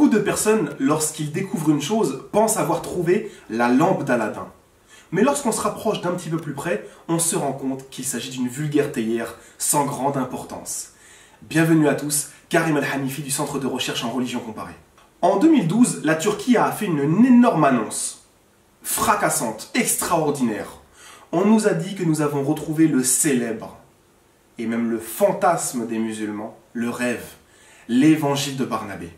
Beaucoup de personnes, lorsqu'ils découvrent une chose, pensent avoir trouvé la lampe d'Aladin. Mais lorsqu'on se rapproche d'un petit peu plus près, on se rend compte qu'il s'agit d'une vulgaire théière sans grande importance. Bienvenue à tous, Karim Al-Hanifi du Centre de recherche en religion comparée. En 2012, la Turquie a fait une énorme annonce, fracassante, extraordinaire. On nous a dit que nous avons retrouvé le célèbre, et même le fantasme des musulmans, le rêve, l'évangile de Barnabé.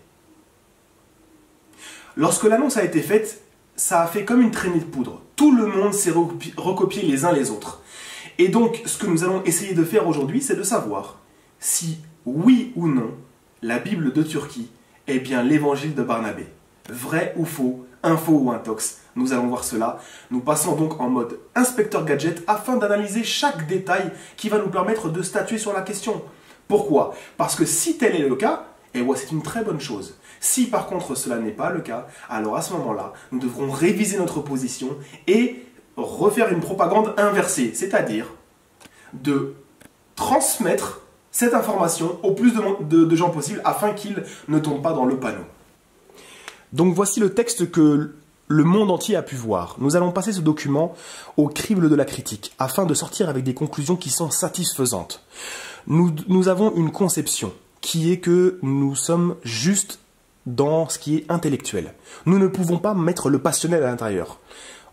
Lorsque l'annonce a été faite, ça a fait comme une traînée de poudre. Tout le monde s'est recopié les uns les autres. Et donc, ce que nous allons essayer de faire aujourd'hui, c'est de savoir si, oui ou non, la Bible de Turquie est bien l'évangile de Barnabé. Vrai ou faux, info ou intox, nous allons voir cela. Nous passons donc en mode inspecteur gadget afin d'analyser chaque détail qui va nous permettre de statuer sur la question. Pourquoi? Parce que si tel est le cas, eh ouais, c'est une très bonne chose. Si par contre cela n'est pas le cas, alors à ce moment-là, nous devrons réviser notre position et refaire une propagande inversée, c'est-à-dire de transmettre cette information au plus de gens possible afin qu'ils ne tombent pas dans le panneau. Donc voici le texte que le monde entier a pu voir. Nous allons passer ce document au crible de la critique afin de sortir avec des conclusions qui sont satisfaisantes. Nous avons une conception qui est que nous sommes juste dans ce qui est intellectuel. Nous ne pouvons pas mettre le passionnel à l'intérieur.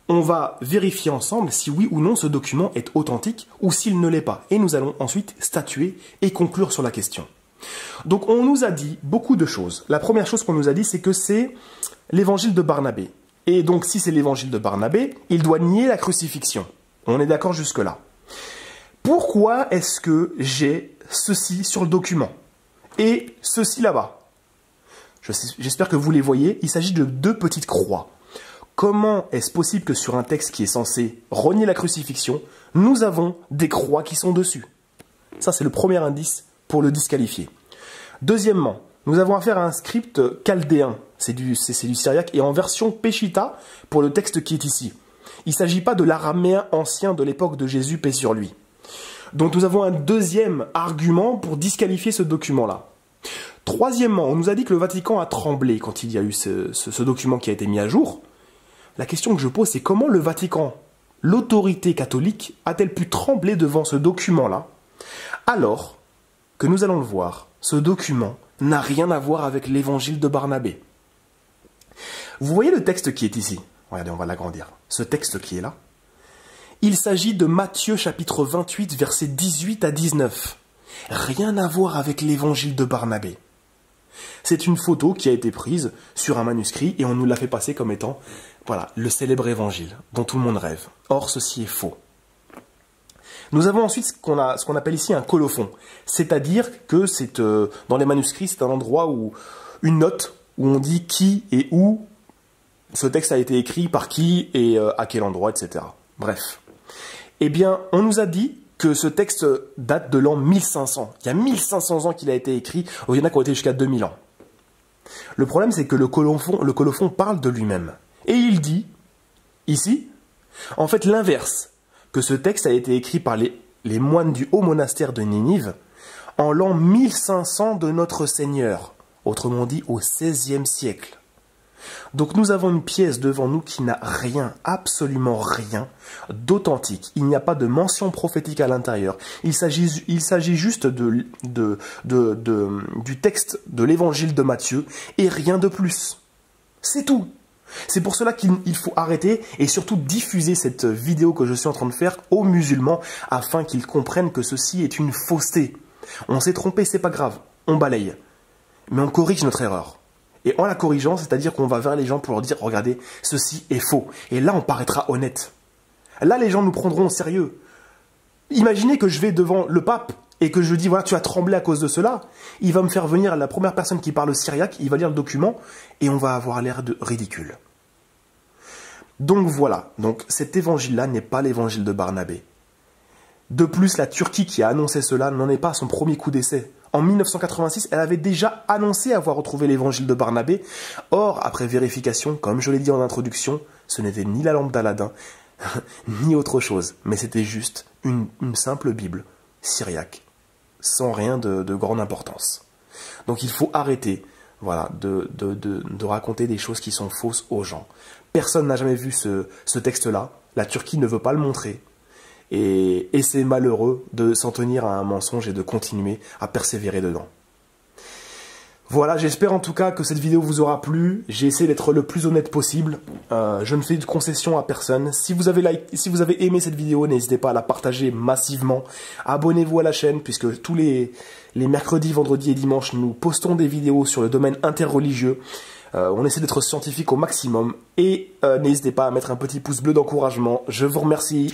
On va vérifier ensemble si oui ou non ce document est authentique ou s'il ne l'est pas. Et nous allons ensuite statuer et conclure sur la question. Donc on nous a dit beaucoup de choses. La première chose qu'on nous a dit, c'est que c'est l'évangile de Barnabé. Et donc si c'est l'évangile de Barnabé, il doit nier la crucifixion. On est d'accord jusque-là. Pourquoi est-ce que j'ai ceci sur le document et ceci là-bas? J'espère que vous les voyez. Il s'agit de deux petites croix. Comment est-ce possible que sur un texte qui est censé renier la crucifixion, nous avons des croix qui sont dessus? Ça, c'est le premier indice pour le disqualifier. Deuxièmement, nous avons affaire à un script chaldéen. C'est du syriaque et en version Peshitta pour le texte qui est ici. Il ne s'agit pas de l'araméen ancien de l'époque de Jésus, paix sur lui. Donc nous avons un deuxième argument pour disqualifier ce document-là. Troisièmement, on nous a dit que le Vatican a tremblé quand il y a eu ce document qui a été mis à jour. La question que je pose, c'est comment le Vatican, l'autorité catholique, a-t-elle pu trembler devant ce document-là, alors que nous allons le voir, ce document n'a rien à voir avec l'évangile de Barnabé. Vous voyez le texte qui est ici? Regardez, on va l'agrandir. Ce texte qui est là. Il s'agit de Matthieu chapitre 28, versets 18 à 19. Rien à voir avec l'évangile de Barnabé. C'est une photo qui a été prise sur un manuscrit et on nous l'a fait passer comme étant, voilà, le célèbre évangile dont tout le monde rêve. Or, ceci est faux. Nous avons ensuite ce qu'on appelle ici un colophon, c'est-à-dire que c'est dans les manuscrits, c'est un endroit où une note où on dit qui et où ce texte a été écrit, par qui et à quel endroit, etc. Bref. Eh bien, on nous a dit que ce texte date de l'an 1500. Il y a 1500 ans qu'il a été écrit, il y en a qui ont été jusqu'à 2000 ans. Le problème, c'est que le colophon parle de lui-même. Et il dit, ici, en fait l'inverse, que ce texte a été écrit par les moines du haut monastère de Ninive en l'an 1500 de notre Seigneur, autrement dit au XVIe siècle. Donc nous avons une pièce devant nous qui n'a rien, absolument rien d'authentique. Il n'y a pas de mention prophétique à l'intérieur. Il s'agit juste du texte de l'évangile de Matthieu et rien de plus. C'est tout. C'est pour cela qu'il faut arrêter et surtout diffuser cette vidéo que je suis en train de faire aux musulmans afin qu'ils comprennent que ceci est une fausseté. On s'est trompé, c'est pas grave, on balaye. Mais on corrige notre erreur. Et en la corrigeant, c'est-à-dire qu'on va vers les gens pour leur dire « Regardez, ceci est faux ». Et là, on paraîtra honnête. Là, les gens nous prendront au sérieux. Imaginez que je vais devant le pape et que je dis « Voilà, tu as tremblé à cause de cela ». Il va me faire venir la première personne qui parle syriaque, il va lire le document et on va avoir l'air de ridicule. Donc voilà, donc cet évangile-là n'est pas l'évangile de Barnabé. De plus, la Turquie qui a annoncé cela n'en est pas à son premier coup d'essai. En 1986, elle avait déjà annoncé avoir retrouvé l'évangile de Barnabé. Or, après vérification, comme je l'ai dit en introduction, ce n'était ni la lampe d'Aladin, ni autre chose, mais c'était juste une simple Bible syriaque, sans rien de grande importance. Donc il faut arrêter voilà, de raconter des choses qui sont fausses aux gens. Personne n'a jamais vu ce texte-là. La Turquie ne veut pas le montrer. Et c'est malheureux de s'en tenir à un mensonge et de continuer à persévérer dedans. Voilà, j'espère en tout cas que cette vidéo vous aura plu. J'ai essayé d'être le plus honnête possible. Je ne fais de concession à personne. Si vous avez aimé cette vidéo, n'hésitez pas à la partager massivement. Abonnez-vous à la chaîne puisque tous les mercredis, vendredis et dimanches, nous postons des vidéos sur le domaine interreligieux. On essaie d'être scientifique au maximum. Et n'hésitez pas à mettre un petit pouce bleu d'encouragement. Je vous remercie.